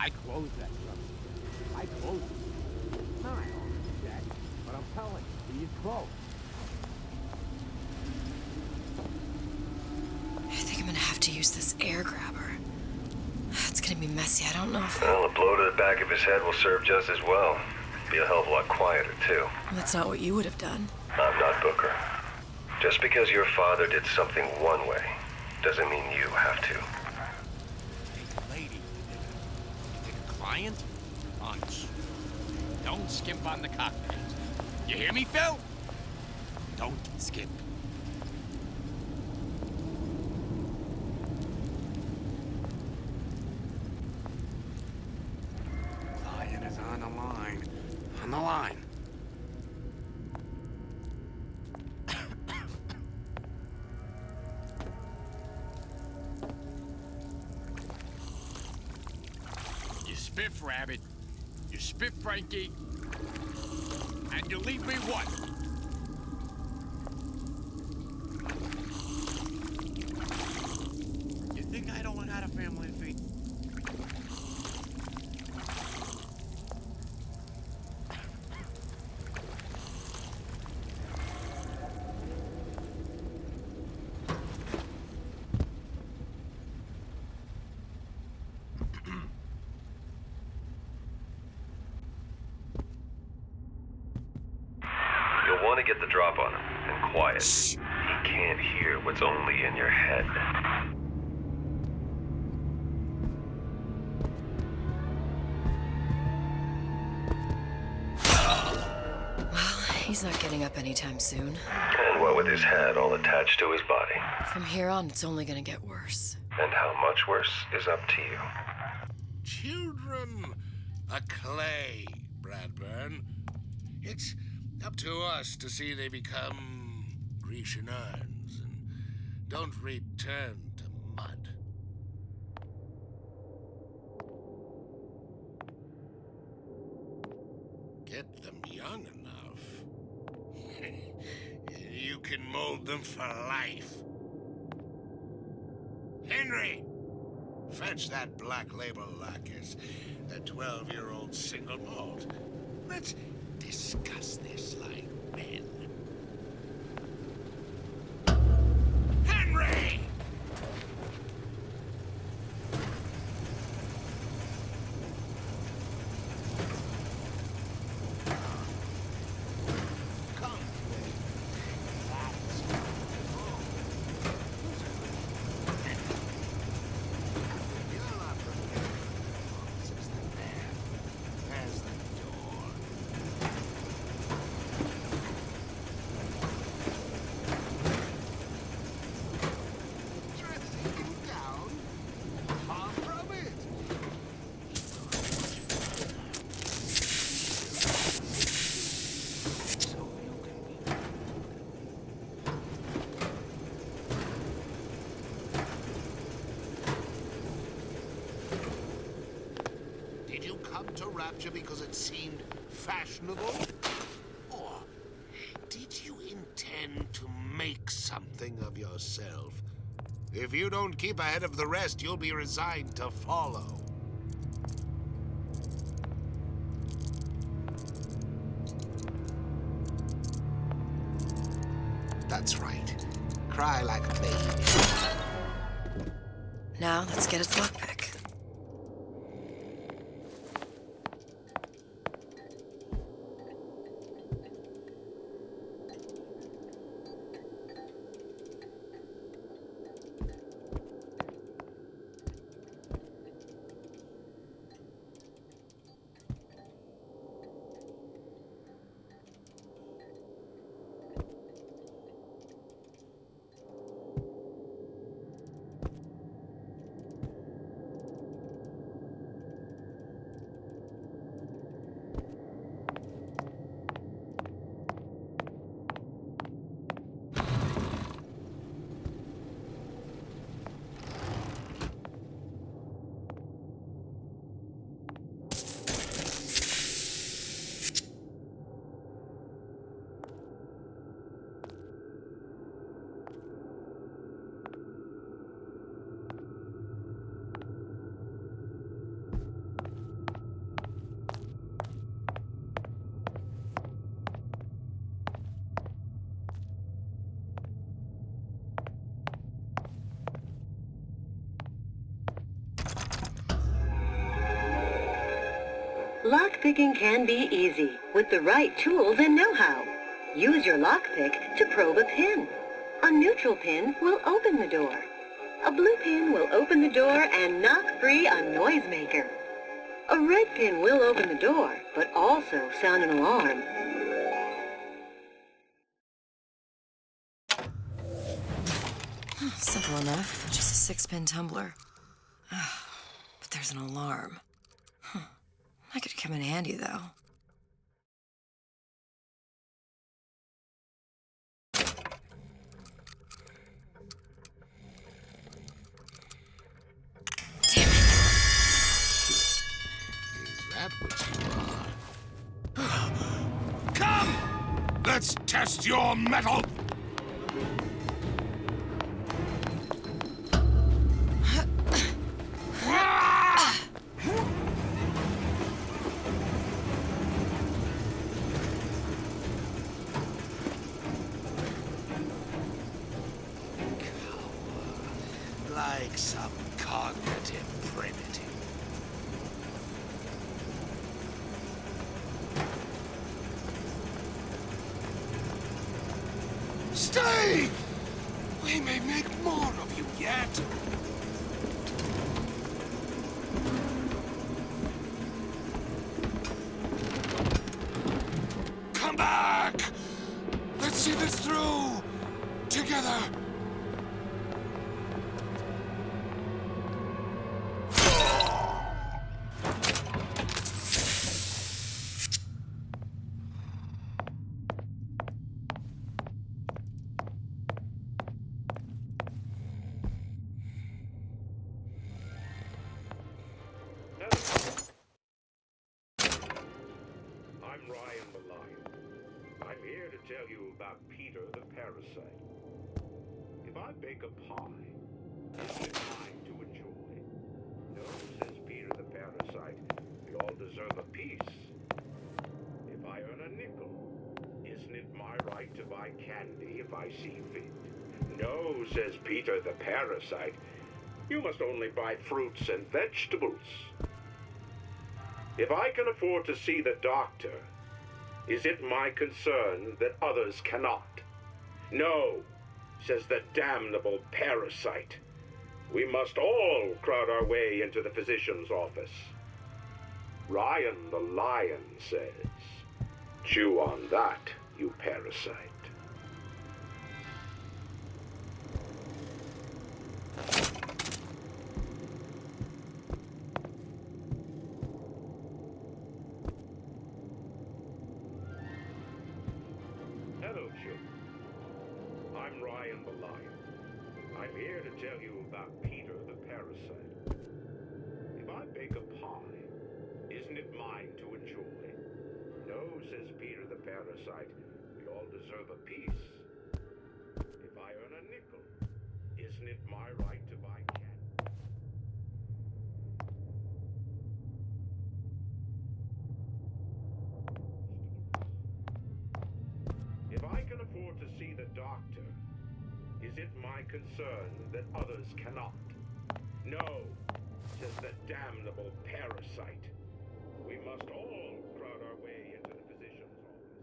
I closed that truck. I closed it. Now I own it, Jack. But I'm telling you, he's close. I think I'm gonna have to use this air grabber. It's gonna be messy. I don't know if... Well, a blow to the back of his head will serve just as well. Be a hell of a lot quieter, too. That's not what you would have done. I'm not Booker. Just because your father did something one way, doesn't mean you have to. Hey, lady, you think a client? Punch. Don't skimp on the cocktails. You hear me, Phil? Don't skimp. Client is on the line. On the line. You spiff, Rabbit. You spiff, Frankie. And you leave me what? You think I don't got a family to feed? You'll want to get the drop on him, and quiet. He can't hear what's only in your head. Well, he's not getting up anytime soon. And what with his head all attached to his body. From here on, it's only gonna get worse. And how much worse is up to you. Children are clay, Bradburn. It's up to us to see they become Grecian urns and don't return to mud. Get them young enough. You can mold them for life. Henry! Fetch that black label lacquers, that 12-year-old single malt. Let's discuss this like men. Henry! Come, There's the door. Dressing you down? Far from it. So you can be. Did you come to Rapture because it seemed fashionable? Or did you intend to make something of yourself? If you don't keep ahead of the rest, you'll be resigned to follow. That's right. Cry like a baby. Now, let's get its lockpick. Lockpicking can be easy with the right tools and know-how. Use your lockpick to probe a pin. A neutral pin will open the door. A blue pin will open the door and knock free a noisemaker. A red pin will open the door, but also sound an alarm. Simple enough. Just a 6-pin tumbler. But there's an alarm. That could come in handy, though. That what you are? Come! Let's test your metal! Like some cognitive primitive. Stay! We may make more of you yet. Come back! Let's see this through! Together! I'm Ryan the Lion. I'm here to tell you about Peter the Parasite. If I bake a pie, isn't it mine to enjoy? No, says Peter the Parasite, we all deserve a piece. If I earn a nickel, isn't it my right to buy candy if I see fit? No, says Peter the Parasite, you must only buy fruits and vegetables. If I can afford to see the doctor, is it my concern that others cannot? No, says the damnable parasite. We must all crowd our way into the physician's office. Ryan the Lion says, chew on that, you parasite. Hello, children. I'm Ryan the Lion. I'm here to tell you about Peter the Parasite. If I bake a pie, isn't it mine to enjoy? No, says Peter the Parasite, we all deserve a piece. If I earn a nickel, isn't it my right to buy candy? If I can afford to see the doctor, is it my concern that others cannot? No, says the damnable parasite. We must all crowd our way into the physician's office.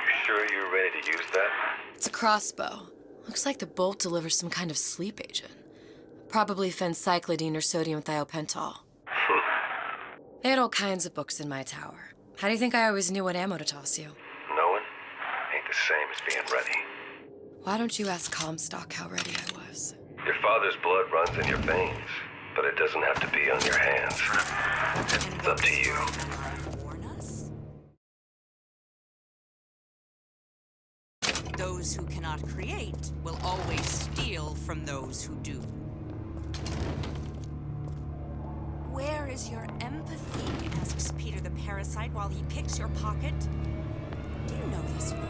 You sure you're ready to use that? It's a crossbow. Looks like the bolt delivers some kind of sleep agent. Probably phencyclidine or sodium thiopental. They had all kinds of books in my tower. How do you think I always knew what ammo to toss you? Knowing ain't the same as being ready. Why don't you ask Comstock how ready I was? Your father's blood runs in your veins, but it doesn't have to be on your hands. It's up to you. Warn us? Those who cannot create will always steal from those who do. Where is your empathy? Asks Peter the Parasite while he picks your pocket. Do you know this word?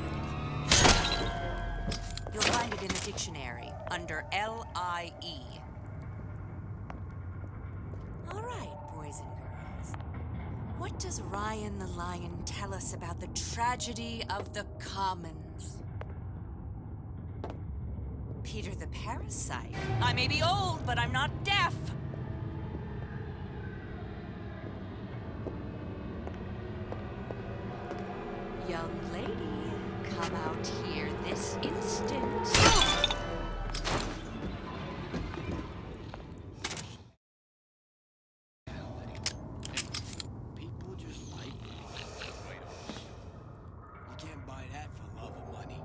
You'll find it in the dictionary under L-I-E. All right, boys and girls. What does Ryan the Lion tell us about the tragedy of the commons? Peter the Parasite. I may be old, but I'm not deaf. Young lady, come out here this instant. People just like right. You can't buy that for love or money.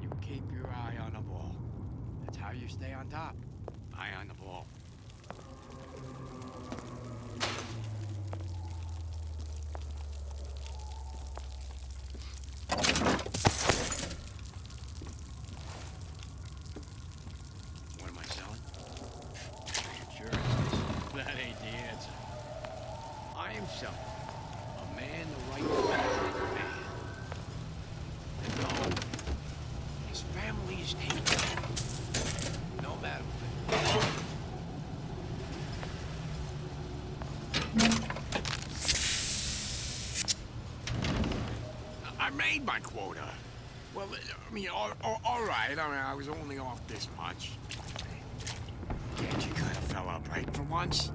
You keep your eye on the ball. That's how you stay on top. Eye on the ball. What am I selling? Insurance. That ain't the answer. I am selling a man the right man. And no, his family is taken. No matter what. I made my quota. Well, I mean, all right. I mean, I was only off this much. Can't you cut a fella a break for once?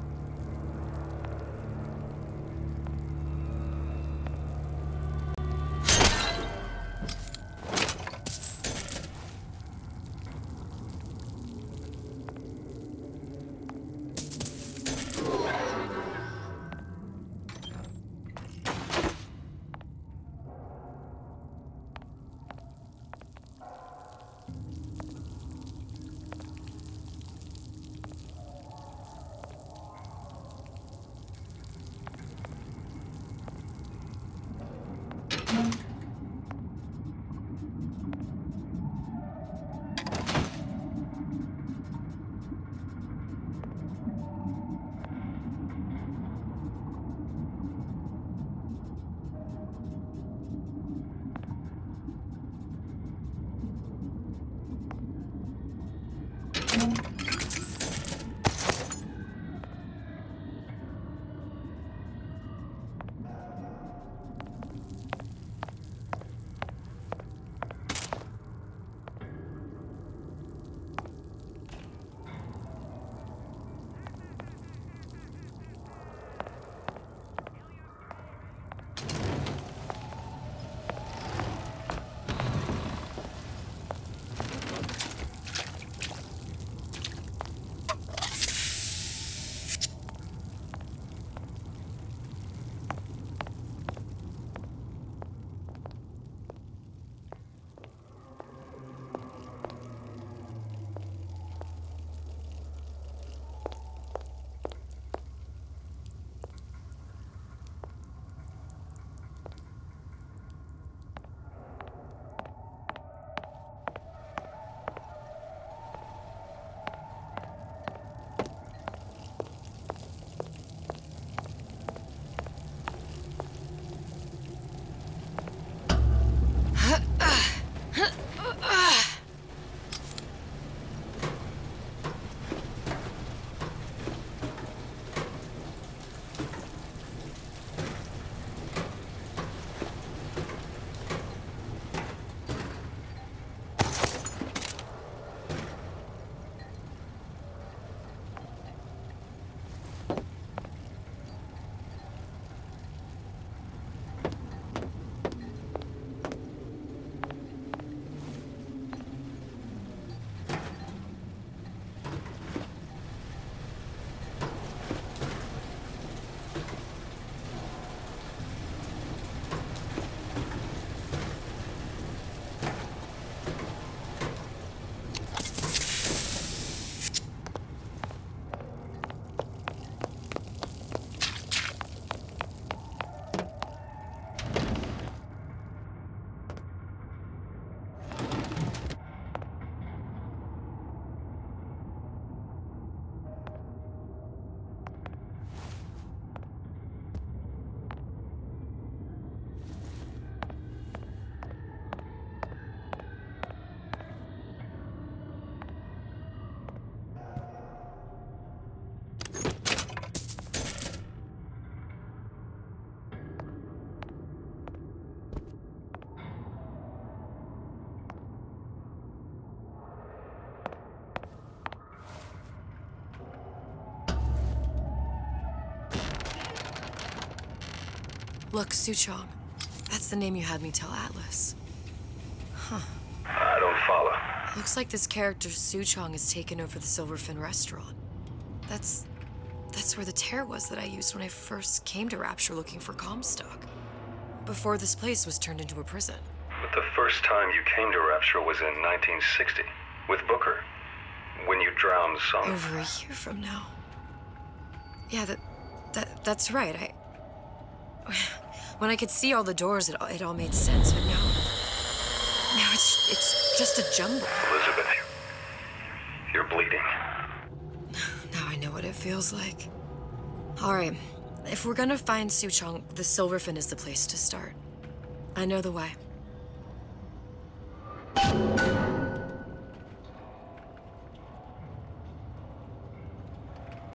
Look, Suchong. That's the name you had me tell Atlas. Huh. I don't follow. Looks like this character, Suchong, has taken over the Silverfin restaurant. That's where the tear was that I used when I first came to Rapture looking for Comstock. Before this place was turned into a prison. But the first time you came to Rapture was in 1960, with Booker, when you drowned some... Over a year from now. Yeah, that's right. When I could see all the doors, it all made sense, but now it's just a jumble. Elizabeth, you're bleeding. Now I know what it feels like. All right, if we're gonna find Suchong, the Silverfin is the place to start. I know the way.